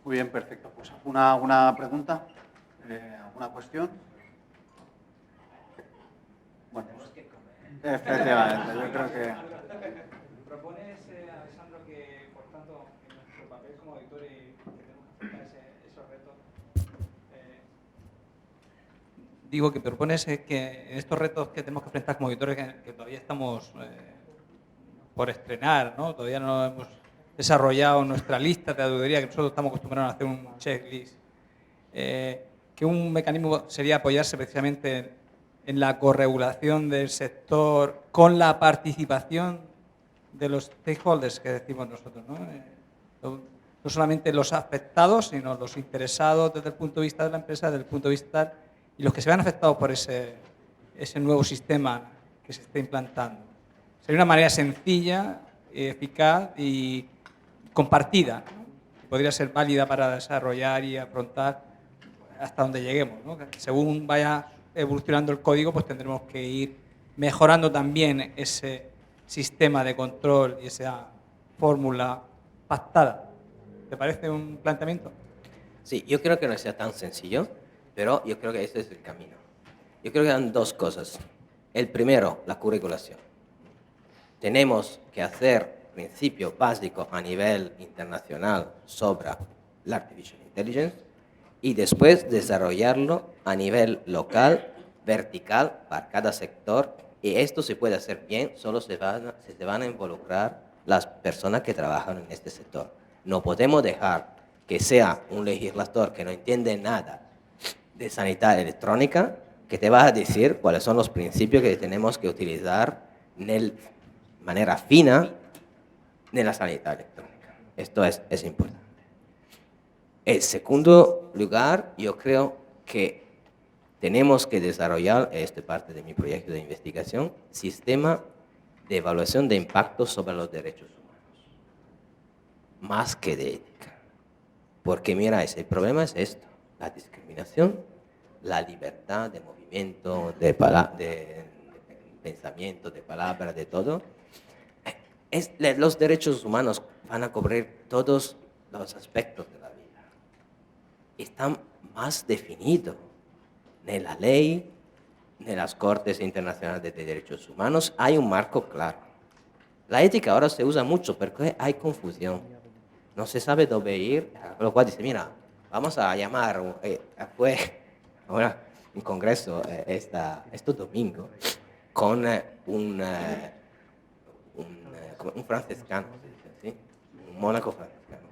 Muy bien, perfecto. Pues ¿alguna pregunta? ¿Alguna cuestión? Bueno, pues, efectivamente, yo creo que... Propones, Alessandro, que por tanto en nuestro papel como auditores que tenemos que enfrentar esos retos, digo que propones que en estos retos que tenemos que enfrentar como auditores que todavía estamos por estrenar, ¿no? Todavía no hemos desarrollado nuestra lista de auditoría, que nosotros estamos acostumbrados a hacer un checklist, que un mecanismo sería apoyarse precisamente en la corregulación del sector con la participación de los stakeholders que decimos nosotros, ¿no? No solamente los afectados, sino los interesados desde el punto de vista de la empresa, desde el punto de vista y los que se vean afectados por ese nuevo sistema que se está implantando. Sería una manera sencilla, eficaz y compartida, ¿no? Podría ser válida para desarrollar y afrontar hasta donde lleguemos, ¿no? Según vaya evolucionando el código, pues tendremos que ir mejorando también ese sistema de control y esa fórmula pactada. ¿Te parece un planteamiento? Sí, yo creo que no sea tan sencillo, pero yo creo que ese es el camino. Yo creo que hay dos cosas. El primero, la curriculación. Tenemos que hacer principio básico a nivel internacional sobre la Artificial Intelligence y después desarrollarlo a nivel local, vertical, para cada sector. Y esto se puede hacer bien, solo se van a involucrar las personas que trabajan en este sector. No podemos dejar que sea un legislador que no entiende nada de sanidad electrónica, que te va a decir cuáles son los principios que tenemos que utilizar de manera fina en la sanidad electrónica. Esto es importante. En segundo lugar, yo creo que tenemos que desarrollar, esta parte de mi proyecto de investigación, sistema de evaluación de impacto sobre los derechos humanos, más que de ética. Porque mira, el problema es esto, la discriminación, la libertad de movimiento, de pensamiento, de palabra, de todo. Los derechos humanos van a cubrir todos los aspectos de la vida. Están más definidos en la ley, en las Cortes Internacionales de Derechos Humanos. Hay un marco claro. La ética ahora se usa mucho porque hay confusión. No se sabe dónde ir, lo cual dice, mira, vamos a llamar, fue ahora un congreso este domingo con un franciscano, ¿sí? Un mónaco franciscano,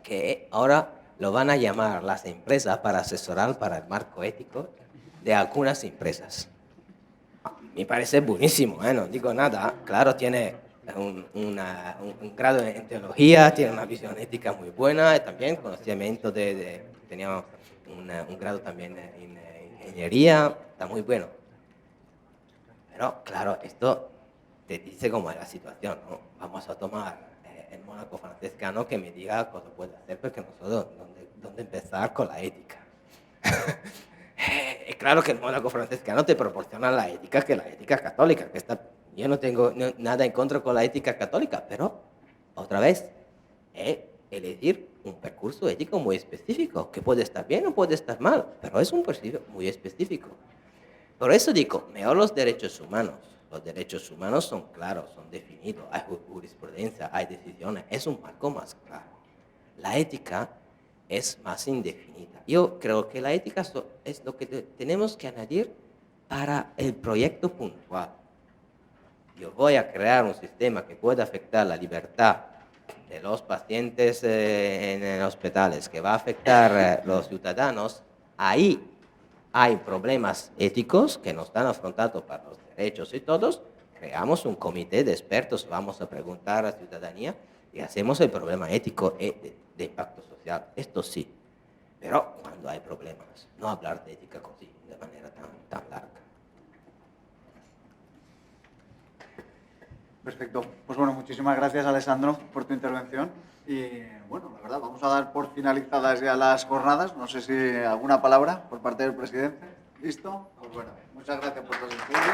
que ahora lo van a llamar las empresas para asesorar para el marco ético de algunas empresas. Me parece buenísimo, no digo nada, claro, tiene un grado en teología, tiene una visión ética muy buena, también conocimiento tenía un grado también en ingeniería, está muy bueno. Pero claro, esto te dice cómo es la situación, ¿no? Vamos a tomar el mónaco franciscano que me diga cómo puede hacer, porque nosotros, ¿dónde empezar con la ética? Claro que el mónaco franciscano te proporciona la ética, que la ética católica, yo no tengo nada en contra con la ética católica, pero otra vez, elegir un percurso ético muy específico, que puede estar bien o puede estar mal, pero es un percurso muy específico. Por eso digo, mejor los derechos humanos. Los derechos humanos son claros, son definidos, hay jurisprudencia, hay decisiones, es un marco más claro. La ética es más indefinida. Yo creo que la ética es lo que tenemos que añadir para el proyecto puntual. Yo voy a crear un sistema que pueda afectar la libertad de los pacientes en hospitales, que va a afectar a los ciudadanos. Ahí hay problemas éticos que nos están afrontando para los derechos y todos. Creamos un comité de expertos, vamos a preguntar a la ciudadanía y hacemos el problema ético de impacto social. Esto sí, pero cuando hay problemas, no hablar de ética así, de manera tan larga. Perfecto. Pues bueno, muchísimas gracias, Alessandro, por tu intervención. Y bueno, la verdad, vamos a dar por finalizadas ya las jornadas. No sé si alguna palabra por parte del presidente. ¿Listo? Pues bueno, muchas gracias por tu asistencia.